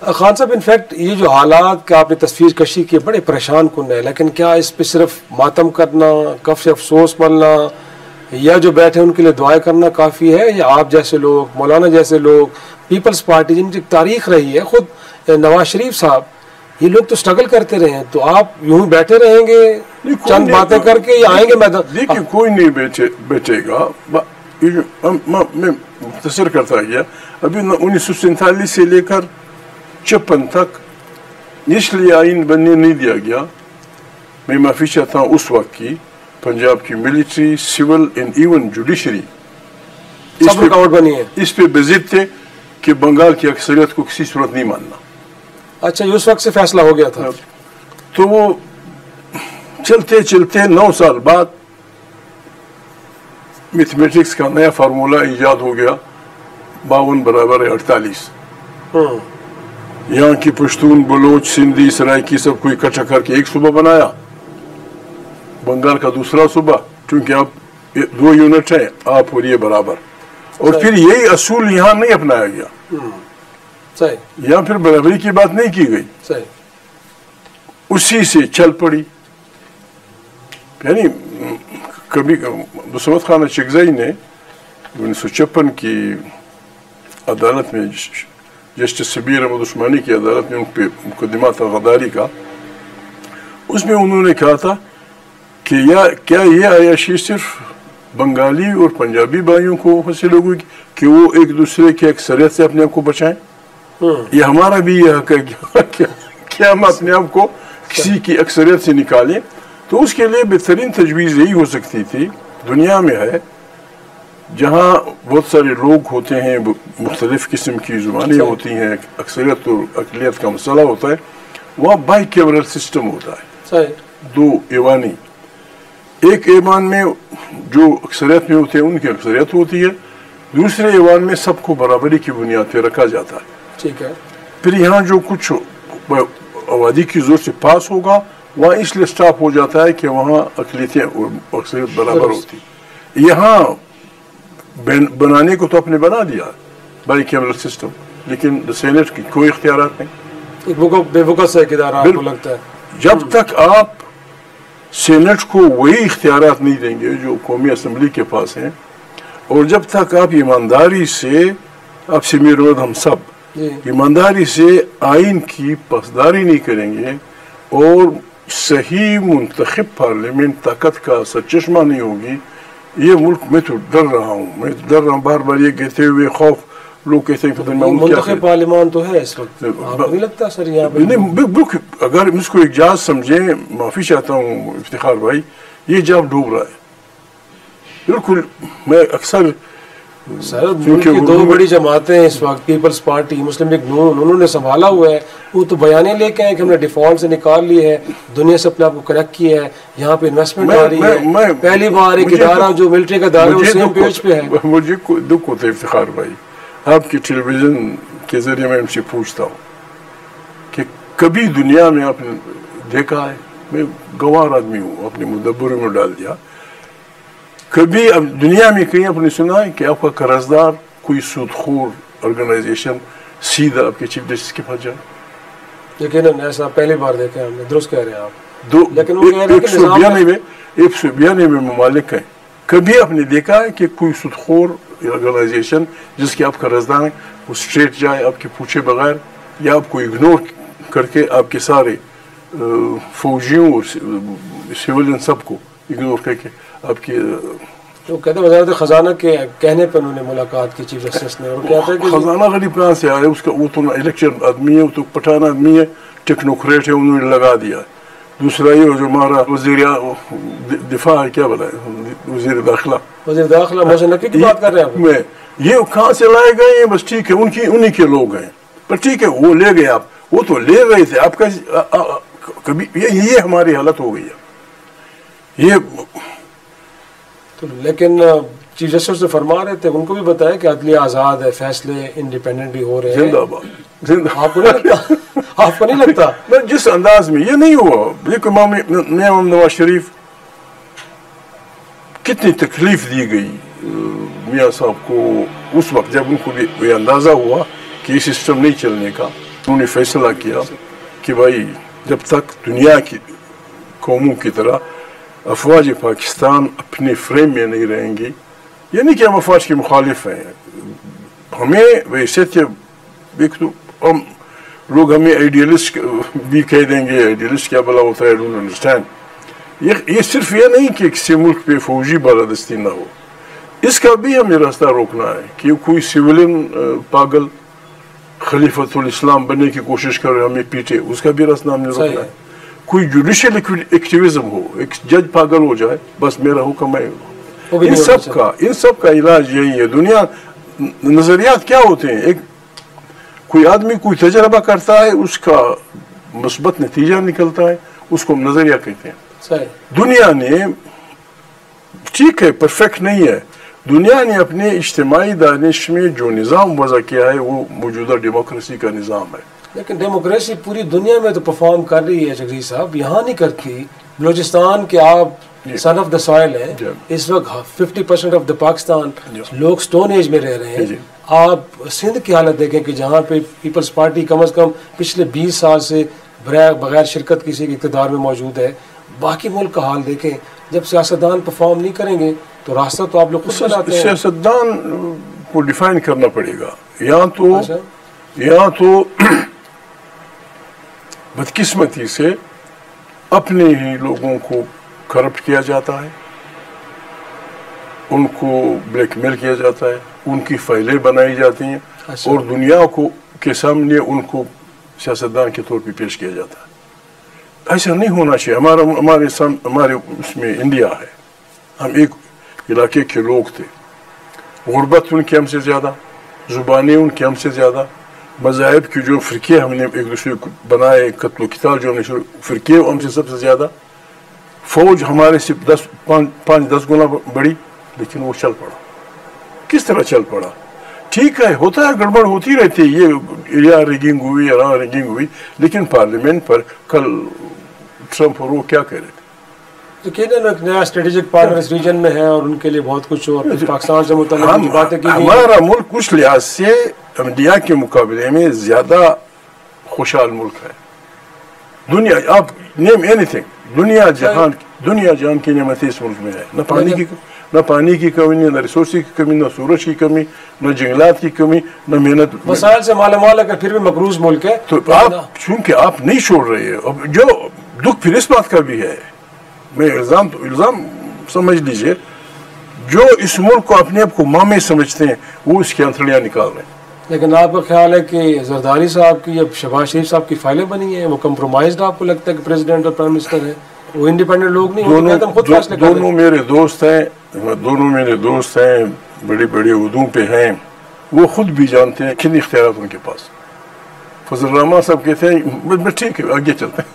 خان صاحب انفیکٹ یہ جو حالات کا آپ نے تصویر کشی کی بڑے پریشان کن ہے، لیکن کیا اس پہ صرف ماتم کرنا، کف سے افسوس ملنا یا جو بیٹھے ان کے لیے دعائیں کرنا کافی ہے، یا آپ جیسے لوگ، مولانا جیسے لوگ، پیپلز پارٹی جن کی تاریخ رہی ہے، خود نواز شریف صاحب، یہ لوگ تو اسٹرگل کرتے رہے ہیں، تو آپ یوں ہی بیٹھے رہیں گے چند باتیں کر کے یا آئیں گے میدان؟ دیکھیے کوئی نہیں بیٹھے گا. میں مختصر کرتا گیا. ابھی 1947 سے لے کر 56 تک اس لیے آئین بننے نہیں دیا گیا. میں معافی چاہتا ہوں اس وقت کی پنجاب کی military, civil and even judiciary سب رکاوٹ بنی ہے. اس پہ بضد تھے کہ بنگال کی اکثریت کو کسی صورت نہیں ماننا. اچھا، یہ اس وقت سے فیصلہ ہو گیا تھا. تو وہ چلتے چلتے 9 سال بعد میتھمیٹکس کا نیا فارمولہ ایجاد ہو گیا، 52 برابر 48. یہاں کی پشتون، بلوچ، سندھی، سرائکی سب کو اکٹھا کر کے ایک صوبہ بنایا، بنگال کا دوسرا صوبہ، کیونکہ اب 2 یونٹ ہیں آپ اور یہ برابر. اور پھر یہی اصول یہاں نہیں اپنایا گیا. یہاں پھر برابری کی بات نہیں کی گئی، اسی سے چل پڑی. یعنی کبھی بسمت خانہ چغزئی نے 1956 کی عدالت میں، جسٹس شبیر احمد عثمانی کی عدالت میں ان پہ مقدمہ تھا غداری کا، اس میں انہوں نے کہا تھا کہ کیا یہ عیاشی صرف بنگالی اور پنجابی بھائیوں کو حاصل ہوگی کہ وہ ایک دوسرے کی اکثریت سے اپنے آپ کو بچائیں؟ یہ ہمارا بھی یہ حق ہے کہ ہم اپنے آپ کو کسی کی اکثریت سے نکالیں. تو اس کے لیے بہترین تجویز یہی ہو سکتی تھی، دنیا میں ہے جہاں بہت سارے لوگ ہوتے ہیں، مختلف قسم کی زبانیں ہوتی ہیں، اکثریت اور اقلیت کا مسئلہ ہوتا ہے، وہاں بائی کیورل سسٹم ہوتا ہے. 2 ایوانی، ایک ایوان میں جو اکثریت میں ہوتے ہیں ان کی اکثریت ہوتی ہے، دوسرے ایوان میں سب کو برابری کی بنیاد پہ رکھا جاتا ہے. ٹھیک ہے. پھر یہاں جو کچھ آبادی کی زور سے پاس ہوگا وہاں اس لیے سٹاپ ہو جاتا ہے کہ وہاں اقلیتیں اور اکثریت برابر ہوتی. یہاں بنانے کو تو آپ نے بنا دیا بائی کیورل سسٹم، لیکن سینٹ کی کوئی اختیارات نہیں. بے وقت سے ادارہ آپ کو لگتا ہے جب تک آپ سینٹ کو وہی اختیارات نہیں دیں گے جو قومی اسمبلی کے پاس ہیں، اور جب تک آپ ایمانداری سے، آپ سے میرود ہم سب ایمانداری سے آئین کی پاسداری نہیں کریں گے اور صحیح منتخب پارلیمنٹ طاقت کا سرچشمہ نہیں ہوگی، یہ ملک، میں تو ڈر رہا ہوں بار بار یہ کہتے ہوئے خوف، لوگ کہتے ہیں منتخب پارلیمان تو ہے اس وقت، آپ کو نہیں لگتا سر یہاں پہ؟ نہیں، اگر اس کو ایک جہاز سمجھیں، معافی چاہتا ہوں افتخار بھائی، یہ جہاز ڈوب رہا ہے. بالکل. میں اکثر سر ملک کی 2 بڑی جماعتیں اس وقت، پیپلز پارٹی، مسلم لیگ نون، انہوں نے سنبھالا ہوا ہے، وہ تو بیانے لے کے آئے کہ ہم نے ڈیفالٹ سے نکال لی ہے، دنیا سے اپنے آپ کو کنیکٹ کیا ہے، یہاں پہ انویسٹمنٹ آ رہی ہے، پہلی بار ایک ادارہ جو ملٹری کا ادارہ ہے سیم پیج پہ ہے. مجھے دکھ ہوتا ہے افتخار بھائی، آپ کی ٹیلی ویژن کے ذریعے میں ان سے پوچھتا ہوں کہ کبھی دنیا میں آپ نے دیکھا ہے، میں گوار آدمی ہوں، اپنے مدبر میں ڈال دیا، کبھی اب دنیا میں کہیں آپ نے سنا ہے کہ آپ کا قرض دار کوئی سود خور آرگنائزیشن سیدھا آپ کے چیف جسٹس کے پاس جائے؟ لیکن ایسا پہلی بار دیکھا ہے ہم نے. درست کہہ رہے ہیں آپ. 192 ممالک ہیں، کبھی آپ نے دیکھا ہے کہ کوئی سود خور آرگنائزیشن جس کے آپ قرض دار ہیں وہ اسٹریٹ جائے آپ کے پوچھے بغیر، یا آپ کو اگنور کر کے آپ کے سارے فوجیوں اور سیولین سب کو اگنور کر کے آپ کی تو کہتے ہیں وزارت خزانہ کے کہنے پر انہوں نے ملاقات کی چیف جسٹس نے، اور کہتے ہیں کہ خزانہ غریب کہاں سے آیا؟ اس کا وہ تو الیکشن آدمی ہے، وہ تو پٹھان آدمی ہے، ٹیکنوکریٹ ہے، انہوں نے لگا دیا. دوسرا یہ جو ہمارا وزیر دفاع ہے، کیا بلا ہے، وزیر داخلہ محسن نقوی کی بات کر رہے ہیں میں، یہ کہاں سے لائے گئے ہیں؟ بس ٹھیک ہے، انہی کے لوگ ہیں، پر ٹھیک ہے وہ لے گئے، آپ وہ تو لے رہے تھے، آپ کا کبھی یہ ہماری حالت ہو گئی ہے. یہ تو لیکن چیف جسٹس سے فرما رہے تھے، ان کو بھی بتایا کہ عدلیہ آزاد ہے، فیصلے انڈیپینڈنٹلی ہو رہے ہیں. زندہ باد، زندہ. آپ کو نہیں لگتا؟ آپ کو نہیں لگتا جس انداز میں یہ نہیں ہوا؟ دیکھو امام نواز شریف کتنی تکلیف دی گئی میاں صاحب کو اس وقت جب ان کو بھی اندازہ ہوا کہ یہ سسٹم نہیں چلنے کا. انہوں نے فیصلہ کیا کہ بھائی جب تک دنیا کی قوموں کی طرح افواج پاکستان اپنے فریم میں نہیں رہیں گی، یعنی کہ ہم افواج کے مخالف ہیں، ہمیں ویسے ایک تو ہم لوگ ہمیں آئیڈیلسٹ بھی کہہ دیں گے، آئیڈیلسٹ کیا بلا ہوتا ہے، I don't understand۔ یہ صرف یہ نہیں کہ کسی ملک پہ فوجی بالادستی نہ ہو، اس کا بھی ہمیں راستہ روکنا ہے کہ کوئی سویلین پاگل خلیفۃ الاسلام بننے کی کوشش کرے ہمیں پیٹے، اس کا بھی راستہ ہم نے روکنا ہے۔ کوئی جوڈیشل ایکٹیویزم ہو، ایک جج پاگل ہو جائے بس میرا حکم ہے، ان سب کا علاج یہی ہے۔ دنیا نظریات کیا ہوتے ہیں، ایک کوئی آدمی کوئی تجربہ کرتا ہے، اس کا مثبت نتیجہ نکلتا ہے، اس کو ہم نظریہ کہتے ہیں۔ دنیا نے ٹھیک ہے پرفیکٹ نہیں ہے، دنیا نے اپنے اجتماعی دانش میں جو نظام وضع کیا ہے وہ موجودہ ڈیموکریسی کا نظام ہے، لیکن ڈیموکریسی پوری دنیا میں تو پرفارم کر رہی ہے جگدیش صاحب، یہاں نہیں کرتی۔ بلوچستان کے آپ سن آف دا سوائل ہیں، اس وقت 50% آف دا پاکستان لوگ سٹون ایج میں رہ رہے ہیں۔ آپ سندھ کی حالت دیکھیں کہ جہاں پہ پیپلز پارٹی کم از کم پچھلے 20 سال سے بغیر شرکت کسی کے اقتدار میں موجود ہے۔ باقی ملک کا حال دیکھیں، جب سیاستدان پرفارم نہیں کریں گے تو راستہ تو آپ لوگ خود بناتے ہیں۔ سیاستدان کو ڈیفائن کرنا پڑے گا، یہاں تو بدقسمتی سے اپنے ہی لوگوں کو کرپٹ کیا جاتا ہے، ان کو بلیک میل کیا جاتا ہے، ان کی فائلیں بنائی جاتی ہیں اور دنیا کے سامنے ان کو سیاستدان کے طور پہ پیش کیا جاتا ہے۔ ایسا نہیں ہونا چاہیے۔ ہمارے اس میں انڈیا ہے، ہم ایک علاقے کے لوگ تھے، غربت ان کی ہم سے زیادہ، زبانیں ان کی ہم سے زیادہ، مذاہب کی جو فرقے ہم نے ایک دوسرے کو بنائے، قتل و قتال جو ہم نے فرقے ہم سے سب سے زیادہ، فوج ہمارے سے 5-10 گنا بڑی، لیکن وہ چل پڑا۔ کس طرح چل پڑا؟ ٹھیک ہے، ہوتا ہے، گڑبڑ ہوتی رہتی ہے، یہ ریگنگ ہوئی یا ریگنگ ہوئی، لیکن پارلیمنٹ پر کل ٹرمپ اور وہ کیا کہہ رہے تھے؟ یقیناً ایک نیا اسٹریٹجک پارٹنر اس ریجن میں ہے اور ان کے لیے بہت کچھ اور پاکستان سے متعلق باتیں کی گئی۔ ہمارا ملک اس لحاظ سے انڈیا کے مقابلے میں زیادہ خوشحال ملک ہے۔ دنیا، آپ نیم اینی تھنگ، دنیا جہان کی نعمتیں اس ملک میں ہے، نہ پانی کی کمی، نہ ریسورس کی کمی، نہ سورج کی کمی، نہ جنگلات کی کمی، نہ محنت، وسائل سے مالا مال ہے، پھر بھی مقروض ملک ہے۔ تو آپ چونکہ آپ نہیں چھوڑ رہے ہیں، جو دکھ پھر اس بات کا بھی ہے، میں الزام سمجھ لیجئے، جو اس ملک کو اپنے آپ کو ماں میں سمجھتے ہیں وہ اس کی انتڑیاں نکال رہے ہیں۔ لیکن آپ کا خیال ہے کہ زرداری صاحب کی یا شہباز شریف صاحب کی فائلیں بنی ہیں، وہ کمپرومائزڈ آپ کو لگتا ہے کہ پریزیڈنٹ اور پرائم منسٹر ہے، وہ انڈیپینڈنٹ لوگ نہیں ہوتے؟ دونوں میرے دوست ہیں، بڑے بڑے عہدوں پہ ہیں، وہ خود بھی جانتے ہیں کن اختیارات ان کے پاس۔ فضل الرحمان صاحب کہتے ہیں ٹھیک ہے آگے چلتے ہیں۔